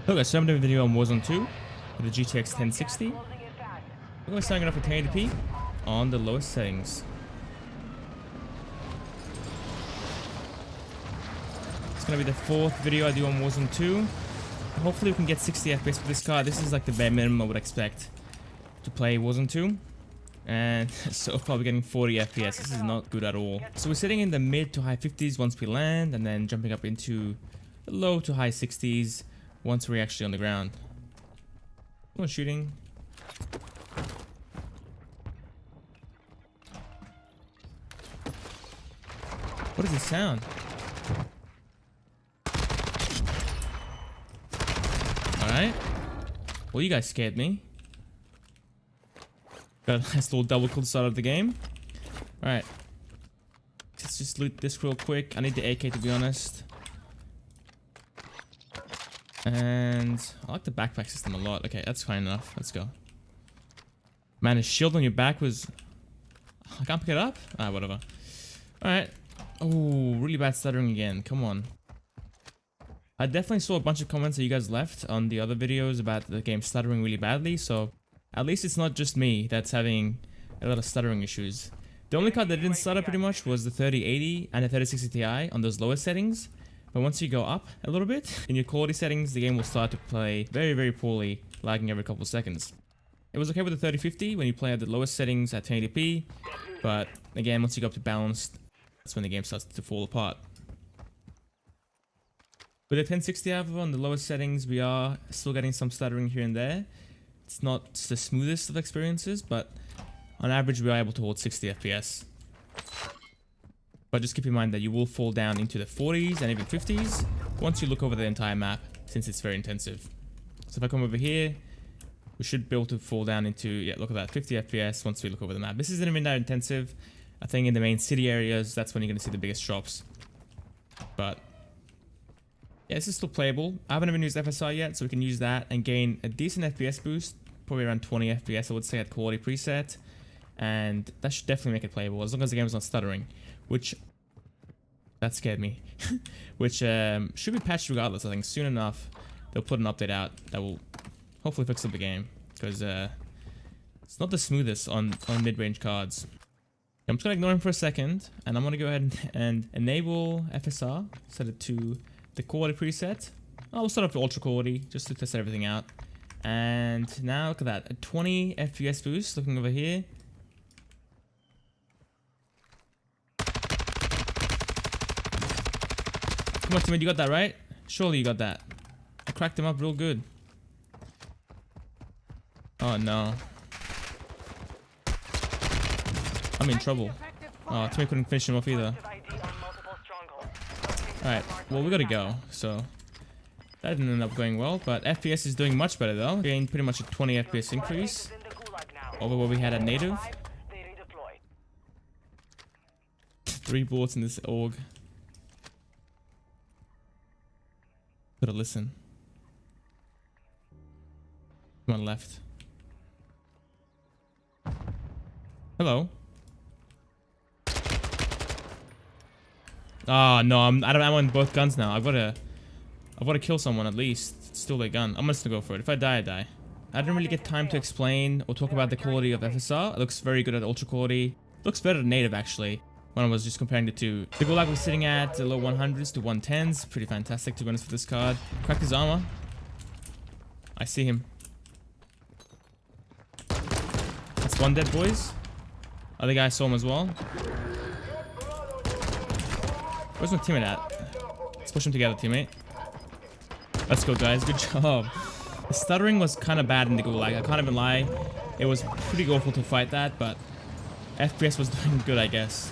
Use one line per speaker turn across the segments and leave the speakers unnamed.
Hello guys, so I'm doing a video on Warzone 2 with the GTX 1060. We're going to be starting it off with 1080p on the lowest settings. It's going to be the fourth video I do on Warzone 2. Hopefully we can get 60 FPS with this card. This is like the bare minimum I would expect to play Warzone 2. And so far we're getting 40 FPS. This is not good at all. So we're sitting in the mid to high 50s once we land, and then jumping up into the low to high 60s once we're actually on the ground. Someone's shooting. What is this sound? Alright. Well, you guys scared me. Got a nice little double kill start of the game. Alright. Let's just loot this real quick. I need the AK to be honest. And I like the backpack system a lot. Okay, that's fine enough. Let's go. Man, his shield on your back was... I can't pick it up? Ah, whatever. Alright. Oh, really bad stuttering again. Come on. I definitely saw a bunch of comments that you guys left on the other videos about the game stuttering really badly, so at least it's not just me that's having a lot of stuttering issues. The only card that didn't stutter pretty much was the 3080 and the 3060 Ti on those lower settings. But once you go up a little bit in your quality settings, the game will start to play very, very poorly, lagging every couple of seconds. It was okay with the 3050 when you play at the lowest settings at 1080p, but again, once you go up to balanced, that's when the game starts to fall apart. With the 1060 however, on the lowest settings, we are still getting some stuttering here and there. It's not the smoothest of experiences, but on average, we are able to hold 60 FPS. But just keep in mind that you will fall down into the 40s and even 50s once you look over the entire map, since it's very intensive. So if I come over here, we should be able to fall down into, yeah, look at that, 50 FPS once we look over the map. This isn't even that intensive. I think in the main city areas, that's when you're going to see the biggest drops. But yeah, this is still playable. I haven't even used FSR yet, so we can use that and gain a decent FPS boost, probably around 20 FPS, I would say, at quality preset. And that should definitely make it playable, as long as the game is not stuttering. Which, that scared me. Which should be patched regardless. I think soon enough they'll put an update out that will hopefully fix up the game, because it's not the smoothest on mid-range cards. I'm just gonna ignore him for a second, and I'm gonna go ahead and enable FSR, set it to the quality preset. I'll start off with Ultra Quality just to test everything out. And now look at that, a 20 FPS boost. Looking over here. Come on, teammate, you got that right? Surely you got that. I cracked him up real good. Oh no. I'm in trouble. Oh, teammate couldn't finish him off either. Alright, well we gotta go, so that didn't end up going well, but FPS is doing much better though. Gained pretty much a 20 FPS increase over what we had at native. 3 bullets in this AUG. Gotta listen. Come on, left. Hello. Oh no, I don't want both guns now. I've gotta kill someone at least. Steal their gun. I'm just gonna go for it. If I die, I die. I didn't really get time to explain or talk about the quality of FSR. It looks very good at Ultra Quality. Looks better than native actually, when I was just comparing the two. The gulag was sitting at the low 100s to 110s. Pretty fantastic to be honest for this card. Cracked his armor. I see him. That's one dead, boys. Other guy saw him as well. Where's my teammate at? Let's push them together, teammate. Let's go, guys. Good job. The stuttering was kind of bad in the gulag. I can't even lie. It was pretty awful to fight that, but FPS was doing good, I guess.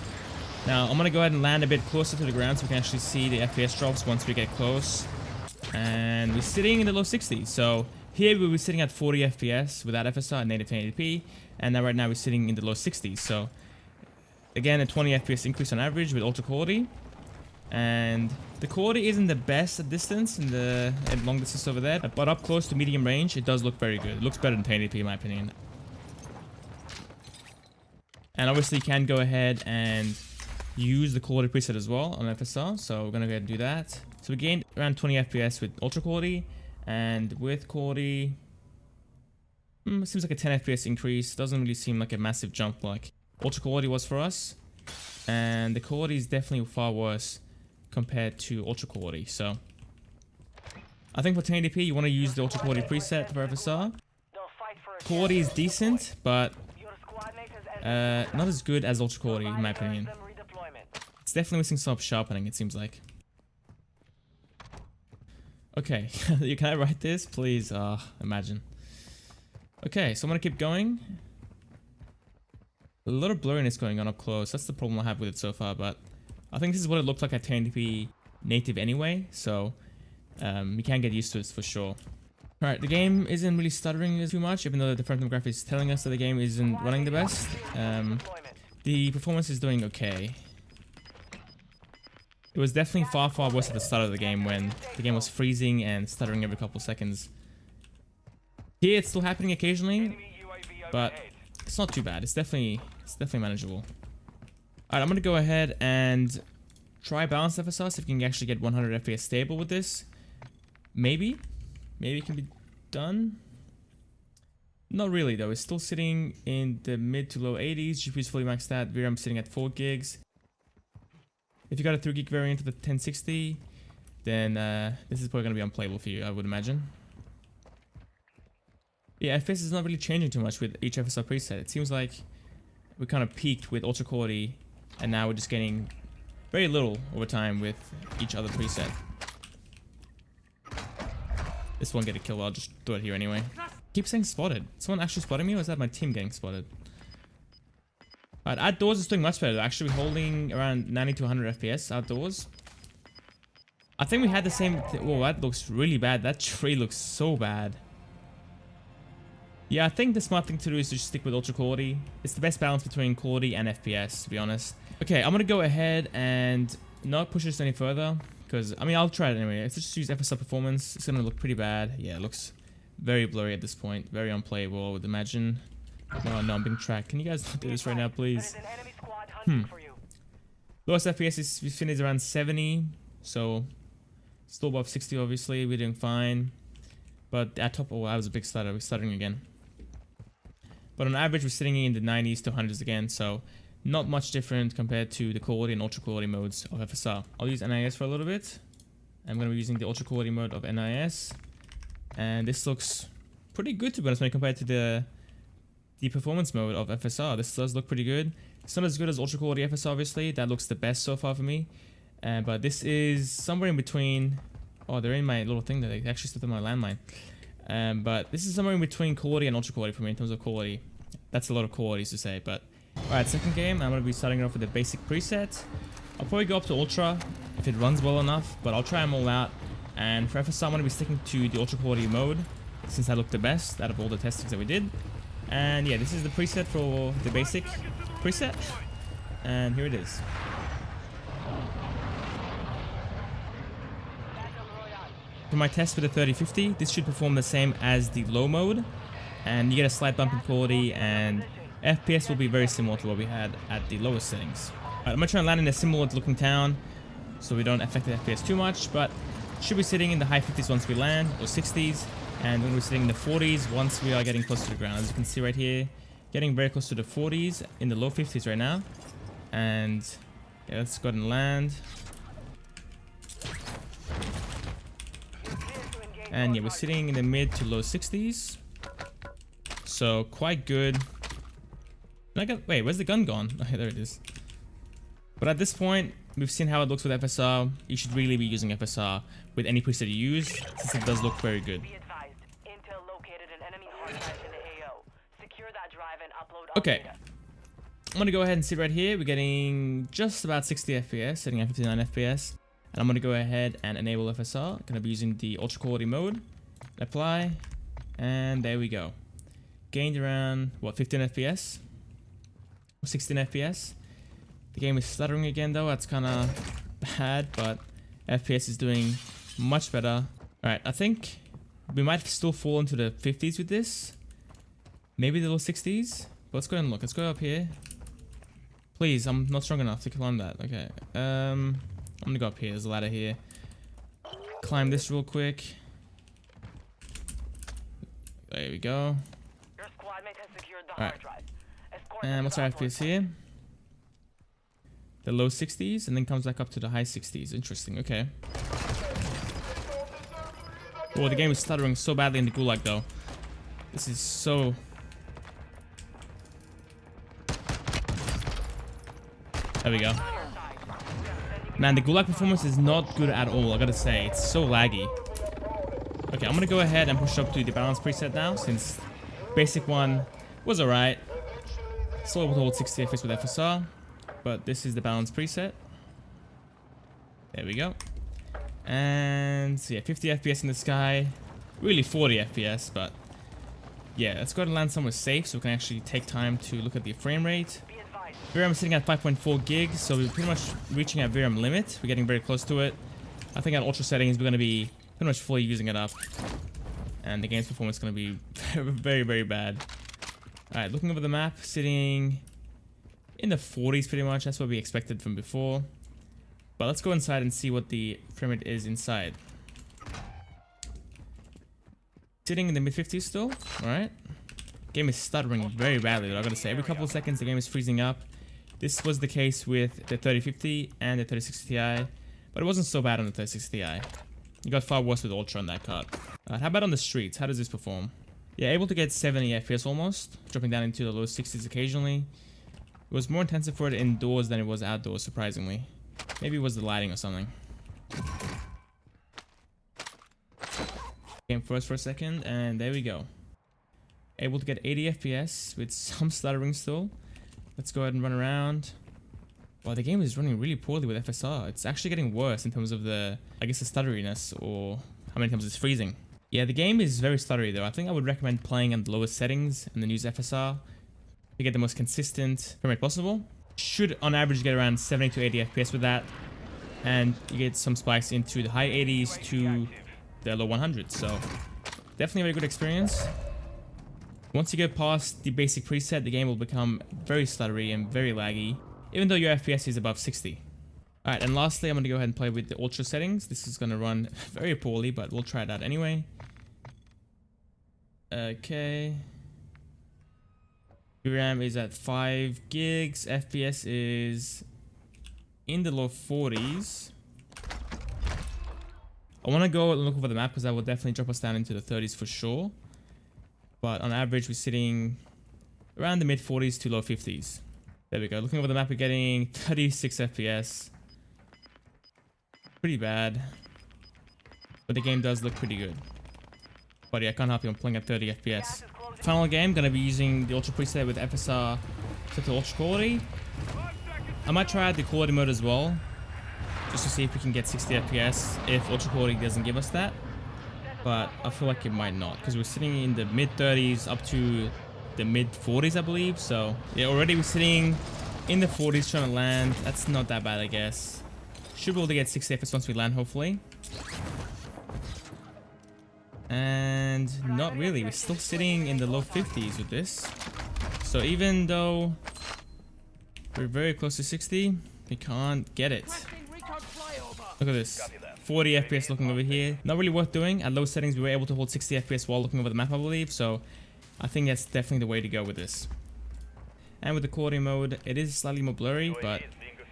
Now, I'm going to go ahead and land a bit closer to the ground so we can actually see the FPS drops once we get close. And we're sitting in the low 60s. So here we were sitting at 40 FPS without FSR and native 1080p. And now right now we're sitting in the low 60s. So again, a 20 FPS increase on average with Ultra Quality. And the quality isn't the best at distance at long distance over there, but up close to medium range, it does look very good. It looks better than 1080p in my opinion. And obviously you can go ahead and use the quality preset as well on FSR, so we're gonna go ahead and do that. So we gained around 20 FPS with Ultra Quality, And with quality, it seems like a 10 FPS increase. Doesn't really seem like a massive jump like Ultra Quality was for us. And the quality is definitely far worse compared to Ultra Quality. So I think for 1080p, you want to use the Ultra Quality preset for FSR. Quality is decent, but not as good as Ultra Quality in my opinion. It's definitely missing some sharpening, it seems like. Okay, can I write this? Please, imagine. Okay, so I'm gonna keep going. A lot of blurriness going on up close. That's the problem I have with it so far, but I think this is what it looked like at 1080p native anyway, so you can get used to it for sure. Alright, the game isn't really stuttering too much, even though the front-end graph is telling us that the game isn't running the best. The performance is doing okay. It was definitely far, far worse at the start of the game when the game was freezing and stuttering every couple seconds. Here it's still happening occasionally, but it's not too bad. It's definitely manageable. Alright, I'm gonna go ahead and try Balanced FSR, see if we can actually get 100 FPS stable with this. Maybe it can be done. Not really though. It's still sitting in the mid to low 80s. GPU is fully maxed out. VRAM sitting at 4 gigs. If you got a 3 gig variant of the 1060, then this is probably gonna be unplayable for you, I would imagine. Yeah, FPS is not really changing too much with each FSR preset. It seems like we kind of peaked with Ultra Quality, and now we're just getting very little over time with each other preset. This won't get a kill, I'll just throw it here anyway. Keep saying spotted. Someone actually spotted me, or is that my team getting spotted? Alright, outdoors is doing much better. Actually holding around 90 to 100 FPS outdoors. I think we had the same... Whoa, that looks really bad. That tree looks so bad. Yeah, I think the smart thing to do is to just stick with Ultra Quality. It's the best balance between quality and FPS, to be honest. Okay, I'm gonna go ahead and not push this any further. Because, I mean, I'll try it anyway. Let's just use FSR Performance. It's gonna look pretty bad. Yeah, it looks very blurry at this point. Very unplayable, I would imagine. No, I'm being tracked. Can you guys do this right now, please? Lowest FPS is finished around 70. So, still above 60, obviously. We're doing fine. But at top... Oh, that was a big stutter. We're stuttering again. But on average, we're sitting in the 90s to 100s again. So, not much different compared to the quality and ultra quality modes of FSR. I'll use NIS for a little bit. I'm going to be using the ultra quality mode of NIS. And this looks pretty good, to be honest, when compared to the performance mode of FSR. This does look pretty good. It's not as good as Ultra Quality FSR, obviously. That looks the best so far for me. But this is somewhere in between. Oh, they're in my little thing that they actually stepped on my landmine. But this is somewhere in between quality and Ultra Quality for me in terms of quality. That's a lot of qualities to say, but... Alright, second game, I'm going to be starting it off with the basic preset. I'll probably go up to Ultra if it runs well enough, but I'll try them all out. And for FSR, I'm going to be sticking to the Ultra Quality mode, since that looked the best out of all the testings that we did. And yeah, this is the preset for the basic preset. And here it is. For my test for the 3050, this should perform the same as the low mode. And you get a slight bump in quality, and FPS will be very similar to what we had at the lowest settings. Alright, I'm going to try and land in a similar looking town, so we don't affect the FPS too much, but should be sitting in the high 50s once we land, or 60s. And we're sitting in the 40s once we are getting close to the ground. As you can see right here, getting very close to the 40s, in the low 50s right now. And yeah, let's go ahead and land. And yeah, we're sitting in the mid to low 60s. So quite good. Wait, where's the gun gone? Okay, there it is. But at this point, we've seen how it looks with FSR. You should really be using FSR with any preset you use, since it does look very good. Okay, I'm going to go ahead and sit right here. We're getting just about 60 FPS, sitting at 59 FPS. And I'm going to go ahead and enable FSR. I'm going to be using the Ultra Quality mode. Apply. And there we go. Gained around, what, 15 FPS? Or 16 FPS. The game is stuttering again though. That's kind of bad, but FPS is doing much better. Alright, I think we might still fall into the 50s with this. Maybe the low 60s. Let's go and look. Let's go up here. Please, I'm not strong enough to climb that. Okay. I'm gonna go up here. There's a ladder here. Climb this real quick. There we go. Alright. And what's our FPS here? The low 60s and then comes back up to the high 60s. Interesting, okay. Oh, the game is stuttering so badly in the Gulag though. This is so... There we go. Man, the Gulag performance is not good at all, I gotta say. It's so laggy. Okay, I'm gonna go ahead and push up to the balance preset now, since basic one was alright. Still able to hold 60 FPS with FSR, but this is the balance preset. There we go. And so yeah, 50 FPS in the sky. Really 40 FPS, but yeah, let's go ahead and land somewhere safe so we can actually take time to look at the frame rate. VRAM is sitting at 5.4 gigs, so we're pretty much reaching our VRAM limit. We're getting very close to it. I think at ultra settings, we're going to be pretty much fully using it up. And the game's performance is going to be very, very bad. Alright, looking over the map, sitting in the 40s pretty much. That's what we expected from before. But let's go inside and see what the frame rate is inside. Sitting in the mid-50s still. Alright. Game is stuttering very badly though, I gotta say. Every couple of seconds the game is freezing up. This was the case with the 3050 and the 3060 Ti, but it wasn't so bad on the 3060 Ti. You got far worse with Ultra on that card. How about on the streets? How does this perform? Yeah, able to get 70 FPS almost, dropping down into the low 60s occasionally. It was more intensive for it indoors than it was outdoors, surprisingly. Maybe it was the lighting or something. Game froze for a second, and there we go. Able to get 80 FPS with some stuttering still. Let's go ahead and run around. Wow, the game is running really poorly with FSR. It's actually getting worse in terms of the, I guess, the stutteriness or how many times it's freezing. Yeah, the game is very stuttery though. I think I would recommend playing at the lowest settings and then use FSR to get the most consistent frame rate possible. Should on average get around 70 to 80 FPS with that. And you get some spikes into the high 80s to the low 100s. So definitely a very good experience. Once you get past the basic preset, the game will become very stuttery and very laggy, even though your FPS is above 60. Alright, and lastly, I'm going to go ahead and play with the ultra settings. This is going to run very poorly, but we'll try it out anyway. Okay. VRAM is at 5 gigs. FPS is in the low 40s. I want to go and look over the map because that will definitely drop us down into the 30s for sure. But on average, we're sitting around the mid 40s to low 50s. There we go. Looking over the map, we're getting 36 FPS. Pretty bad. But the game does look pretty good. But yeah, I can't help you. I'm playing at 30 FPS. Final game, gonna be using the Ultra preset with FSR set to Ultra Quality. I might try out the Quality mode as well, just to see if we can get 60 FPS if Ultra Quality doesn't give us that. But I feel like it might not, because we're sitting in the mid 30s up to the mid 40s, I believe. So yeah, already we're sitting in the 40s trying to land. That's not that bad, I guess. Should be able to get 60 FPS once we land, hopefully. And not really. We're still sitting in the low 50s with this. So even though we're very close to 60, we can't get it. Look at this. 40 FPS looking over here. Not really worth doing. At low settings, we were able to hold 60 FPS while looking over the map, I believe. So I think that's definitely the way to go with this. And with the quality mode, it is slightly more blurry, but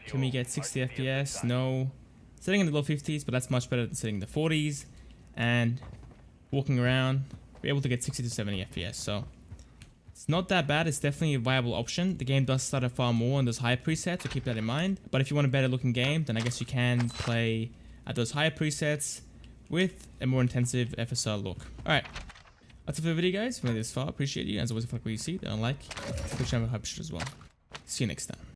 can we get 60 FPS? No. Sitting in the low 50s, but that's much better than sitting in the 40s. And walking around, we're able to get 60 to 70 FPS. So it's not that bad. It's definitely a viable option. The game does stutter far more on those higher presets, so keep that in mind. But if you want a better looking game, then I guess you can play at those higher presets with a more intensive FSR look. Alright, that's it for the video, guys. If you made it this far, appreciate you. As always, if you like what you see, then like, subscribe to the channel, as well. See you next time.